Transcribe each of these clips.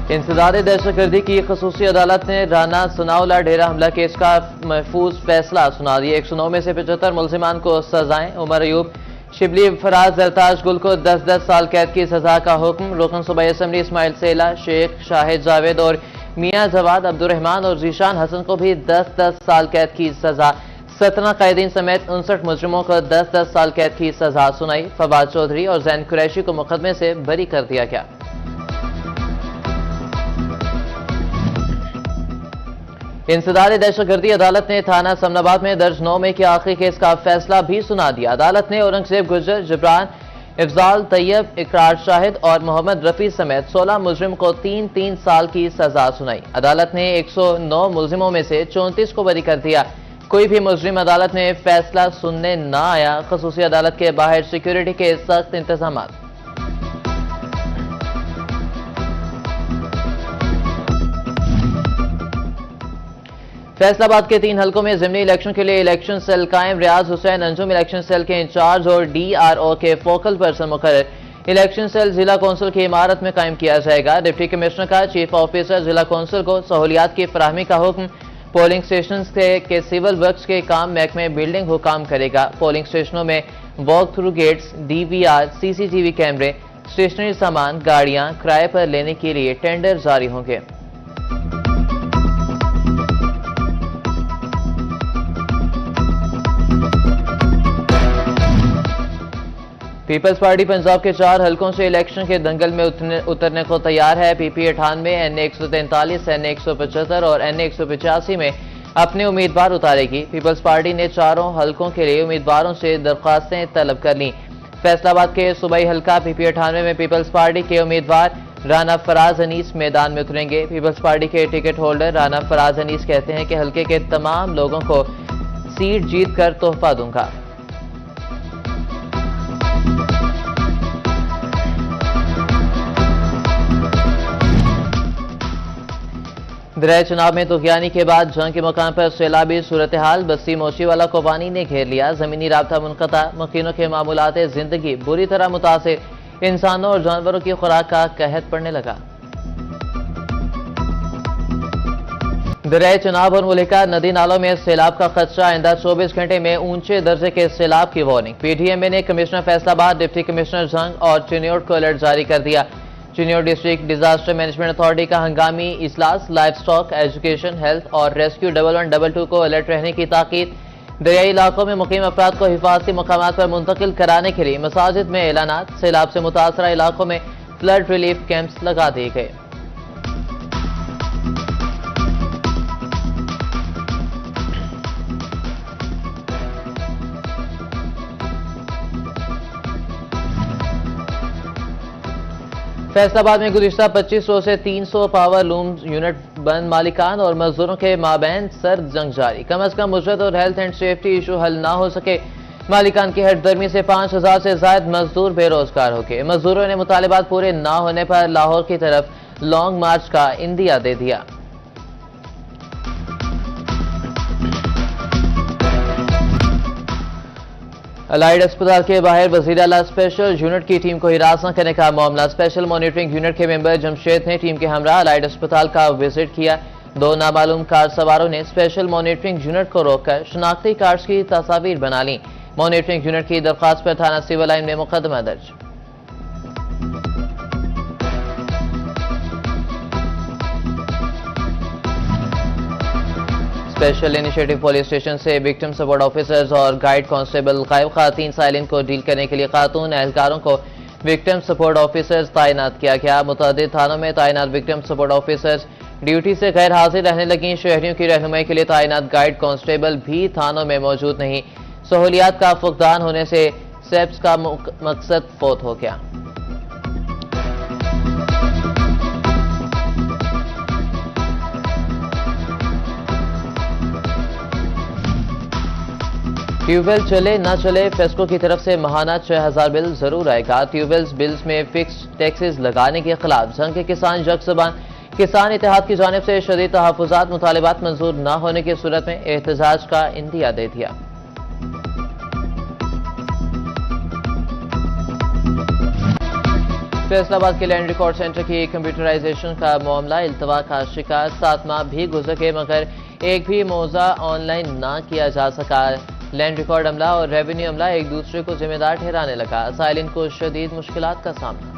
انسداد دہشت گردی کی خصوصی عدالت نے رانا ثناءاللہ ڈیرہ حملہ کیس کا محفوظ فیصلہ سنا دیا۔ 109 میں سے 75 ملزمان کو سزائیں۔ عمر ایوب، شبلی، فراز، التاج گل کو 10 سال قید کی سزا کا حکم۔ رکن صوبائی اسمبلی اسماعیل سیلا، شیخ شاہد جاوید اور میاں جواد عبدالرحمان اور ذیشان حسن کو بھی 10 سال قید کی سزا۔ 17 قائدین سمیت 59 مجرموں کو 10 سال قید کی سزا سنائی۔ فواد چودھری اور زین قریشی کو مقدمے سے بری کر دیا گیا۔ انسداد دہشت گردی عدالت نے تھانہ سمن آباد میں درج 9 مئی کے آخری کیس کا فیصلہ بھی سنا دیا۔ عدالت نے اورنگزیب گجر، جبران، افضال طیب، اقرار شاہد اور محمد رفیع سمیت 16 مجرم کو 3 سال کی سزا سنائی۔ عدالت نے 109 ملزموں میں سے 34 کو بری کر دیا۔ کوئی بھی مجرم عدالت میں فیصلہ سننے نہ آیا۔ خصوصی عدالت کے باہر سیکیورٹی کے سخت انتظامات۔ فیصل آباد کے 3 حلقوں میں ضمنی الیکشن کے لیے الیکشن سیل قائم۔ ریاض حسین انجم الیکشن سیل کے انچارج اور ڈی آر او کے فوکل پرسن مقرر۔ الیکشن سیل ضلع کونسل کی عمارت میں قائم کیا جائے گا۔ ڈپٹی کمشنر کا چیف آفیسر ضلع کونسل کو سہولیات کی فراہمی کا حکم۔ پولنگ سٹیشنز کے سول ورکس کے کام محکمہ بلڈنگ حکام کرے گا۔ پولنگ سٹیشنوں میں walk through gates, D V R, C C T V کیمرے، اسٹیشنری سامان، گاڑیاں کرائے پر لینے کے لیے ٹینڈر جاری ہوں گے۔ پیپلز پارٹی پنجاب کے 4 حلقوں سے الیکشن کے دنگل میں اترنے کو تیار ہے۔ پی پی 98، این اے 143، این اے 175 اور این اے 185 میں اپنے امیدوار اتارے گی۔ پیپلز پارٹی نے 4 حلقوں کے لیے امیدواروں سے درخواستیں طلب کر لیں۔ فیصل آباد کے صوبائی حلقہ پی پی 98 میں پیپلز پارٹی کے امیدوار رانا فراز انیس میدان میں اتریں گے۔ پیپلز پارٹی کے ٹکٹ ہولڈر رانا فراز انیس کہتے ہیں کہ حلقے کے تمام لوگوں کو سیٹ جیت کر تحفہ دوں گا۔ دریا چناب میں طغیانی کے بعد جنگ کے مقام پر سیلابی صورتحال۔ بستی موچی والا کو پانی نے گھیر لیا۔ زمینی رابطہ منقطع۔ مکینوں کے معمولات زندگی بری طرح متاثر۔ انسانوں اور جانوروں کی خوراک کا قحط پڑنے لگا۔ دریا چناب اور ملکہ ندی نالوں میں سیلاب کا خدشہ۔ آئندہ 24 گھنٹے میں اونچے درجے کے سیلاب کی وارننگ۔ پی ڈی ایم اے نے کمشنر فیصل آباد، ڈپٹی کمشنر جنگ اور چنیوٹ کو الرٹ جاری کر دیا۔ Chiniot district disaster management authority کا ہنگامی اجلاس۔ لائف سٹاک، ایجوکیشن، ہیلتھ اور ریسکیو 1122 کو الرٹ رہنے کی تاکید۔ دریائی علاقوں میں مقیم افراد کو حفاظتی مقامات پر منتقل کرانے کے لیے مساجد میں اعلانات۔ سیلاب سے متاثرہ علاقوں میں فلڈ ریلیف کیمپس لگا دیے گئے۔ فیصل آباد میں گزشتہ 25 روز سے 300 پاور لوم یونٹ بند۔ مالکان اور مزدوروں کے مابین سرد جنگ جاری۔ کم از کم اجرت اور ہیلتھ اینڈ سیفٹی ایشو حل نہ ہو سکے۔ مالکان کی ہٹ درمی سے 5000 سے زائد مزدور بے روزگار ہو گئے۔ مزدوروں نے مطالبات پورے نہ ہونے پر لاہور کی طرف لانگ مارچ کا عندیہ دے دیا۔ الائیڈ اسپتال کے باہر وزیر اعلیٰ اسپیشل یونٹ کی ٹیم کو ہراساں کرنے کا معاملہ۔ اسپیشل مانیٹرنگ یونٹ کے ممبر جمشید نے ٹیم کے ہمراہ الائیڈ اسپتال کا وزٹ کیا۔ 2 نامعلوم کار سواروں نے اسپیشل مانیٹرنگ یونٹ کو روک کر شناختی کارڈز کی تصاویر بنا لیں۔ مانیٹرنگ یونٹ کی درخواست پر تھانہ سول لائن میں مقدمہ درج۔ اسپیشل انیشیٹو پولیس اسٹیشن سے وکٹم سپورٹ آفیسرز اور گائیڈ کانسٹیبل غائب خواتین سائلین کو ڈیل کرنے کے لیے خاتون اہلکاروں کو وکٹم سپورٹ آفیسرز تعینات کیا گیا۔ متعدد تھانوں میں تعینات وکٹم سپورٹ آفیسرز ڈیوٹی سے غیر حاضر رہنے لگیں۔ شہریوں کی رہنمائی کے لیے تعینات گائیڈ کانسٹیبل بھی تھانوں میں موجود نہیں۔ سہولیات کا فقدان ہونے سے سیپس کا مقصد فوت ہو گیا۔ ٹیوب ویل چلے نہ چلے، فیسکو کی طرف سے ماہانہ 6000 بل ضرور آئے گا۔ ٹیوب ویلز بلز میں فکس ٹیکسز لگانے کے خلاف جنگ کے کسان یک زبان۔ کسان اتحاد کی جانب سے شدید تحفظات۔ مطالبات منظور نہ ہونے کی صورت میں احتجاج کا عندیہ دے دیا۔ فیصل آباد کے لینڈ ریکارڈ سینٹر کی کمپیوٹرائزیشن کا معاملہ التوا کا شکار 7 ماہ بھی گزر گئے مگر ایک بھی موضوع آن لائن نہ کیا جا سکا۔ لینڈ ریکارڈ عملہ اور ریونیو عملہ ایک دوسرے کو ذمہ دار ٹھہرانے لگا، سائلین کو شدید مشکلات کا سامنا۔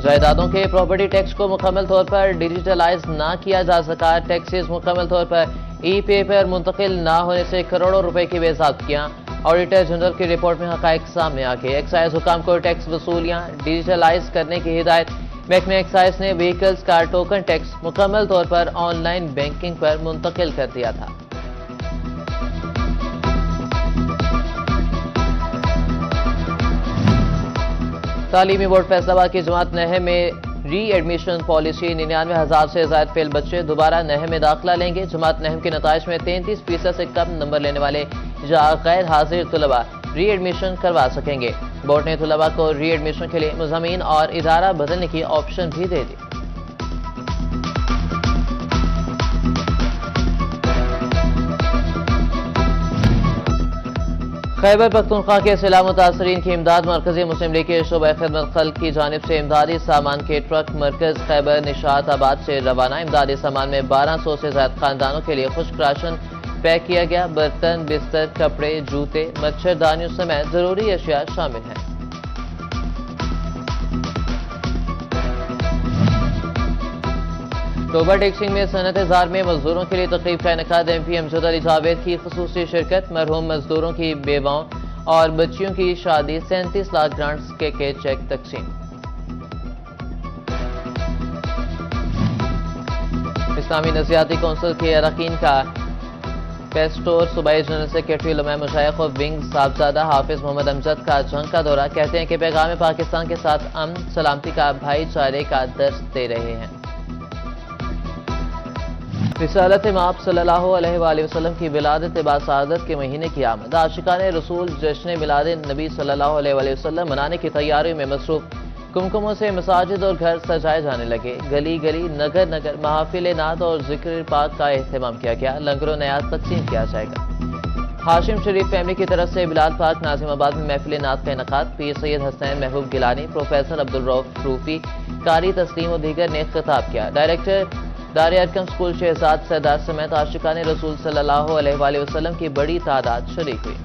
جائیدادوں کے پراپرٹی ٹیکس کو مکمل طور پر ڈیجیٹلائز نہ کیا جا سکا، ٹیکسز مکمل طور پر ای پے پر منتقل نہ ہونے سے کروڑوں روپے کی بے ضابطگیاں۔ آڈیٹر جنرل کی رپورٹ میں حقائق سامنے آ گئے، ایکسائز حکام کو ٹیکس وصولیاں ڈیجیٹلائز کرنے کی ہدایت۔ محکمہ ایکسائز نے وہیکلز کا ٹوکن ٹیکس مکمل طور پر آن لائن بینکنگ پر منتقل کر دیا تھا۔ تعلیمی بورڈ فیصل آباد کی جماعت نہم میں ری ایڈمیشن پالیسی 99,000 سے زائد فیل بچے دوبارہ نہم میں داخلہ لیں گے۔ جماعت نہم کے نتائج میں 33% سے کم نمبر لینے والے یا غیر حاضر طلباء ری ایڈمیشن کروا سکیں گے۔ بورڈ نے طلباء کو ری ایڈمیشن کے لیے مضامین اور ادارہ بدلنے کی آپشن بھی دے دی۔ خیبر پختونخوا کے سیلاب متاثرین کی امداد مرکزی مسلم لیگ کے شعبہ خدمت خلق کی جانب سے امدادی سامان کے ٹرک مرکز خیبر نشاط آباد سے روانہ۔ امدادی سامان میں 1200 سے زائد خاندانوں کے لیے خشک راشن پیک کیا گیا۔ برتن، بستر، کپڑے، جوتے، مچھردانیوں سمیت ضروری اشیاء شامل ہیں۔ ٹوبہ ٹیکسنگ میں صنعت زار میں مزدوروں کے لیے تقریب کا انعقاد۔ ایم پی امجد علی جاوید کی خصوصی شرکت۔ مرحوم مزدوروں کی بیواؤں اور بچیوں کی شادی 37 لاکھ گرانٹس کے چیک تقسیم۔ اسلامی نفسیاتی کونسل کے اراکین کا پیسٹور صوبائی جنرل سیکرٹری علماء مشائخ و ونگ صاحبزادہ حافظ محمد امجد کا جنگ کا دورہ۔ کہتے ہیں کہ پیغام پاکستان کے ساتھ امن سلامتی کا بھائی چارے کا درس دے رہے ہیں۔ رسالت مآب صلی اللہ علیہ وآلہ وسلم کی ولادت باسعادت کے مہینے کی آمد۔ عاشقان رسول جشن میلاد نبی صلی اللہ علیہ وآلہ وسلم منانے کی تیاریوں میں مصروف۔ کمکموں سے مساجد اور گھر سجائے جانے لگے۔ گلی گلی، نگر نگر محافل نعت اور ذکر پاک کا اہتمام کیا گیا۔ لنگر و نیاز تقسیم کیا جائے گا۔ ہاشم شریف فیملی کی طرف سے بلال پاک ناظم آباد میں محفل نعت کا انعقاد۔ پیر سید حسین محبوب گیلانی، پروفیسر عبدالرؤف روفی، قاری تسلیم و دیگر نے خطاب کیا۔ ڈائریکٹر دار ارقم سکول شہزاد سردار سمیت عاشقان رسول صلی اللہ علیہ وآلہ وسلم کی بڑی تعداد شریک ہوئی۔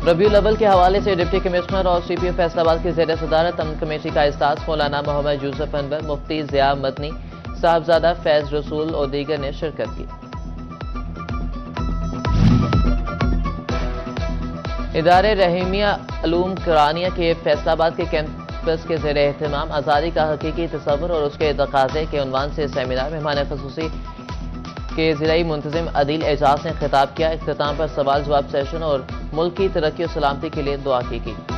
ربیع الاول کے حوالے سے ڈپٹی کمشنر اور سی پی او فیصل آباد کی زیر صدارت امن کمیٹی کا اجلاس۔ مولانا محمد یوسف انور، مفتی ضیاء مدنی، صاحبزادہ فیض رسول اور دیگر نے شرکت کی۔ ادارے رحیمیہ علوم قرآنیہ کے فیصل آباد کے کیمپس کے زیر اہتمام آزادی کا حقیقی تصور اور اس کے تقاضے کے عنوان سے سیمینار۔ مہمان خصوصی کے ضلعی منتظم عدیل اعجاز نے خطاب کیا۔ اختتام پر سوال جواب سیشن اور ملک کی ترقی و سلامتی کے لیے دعا کی گئی۔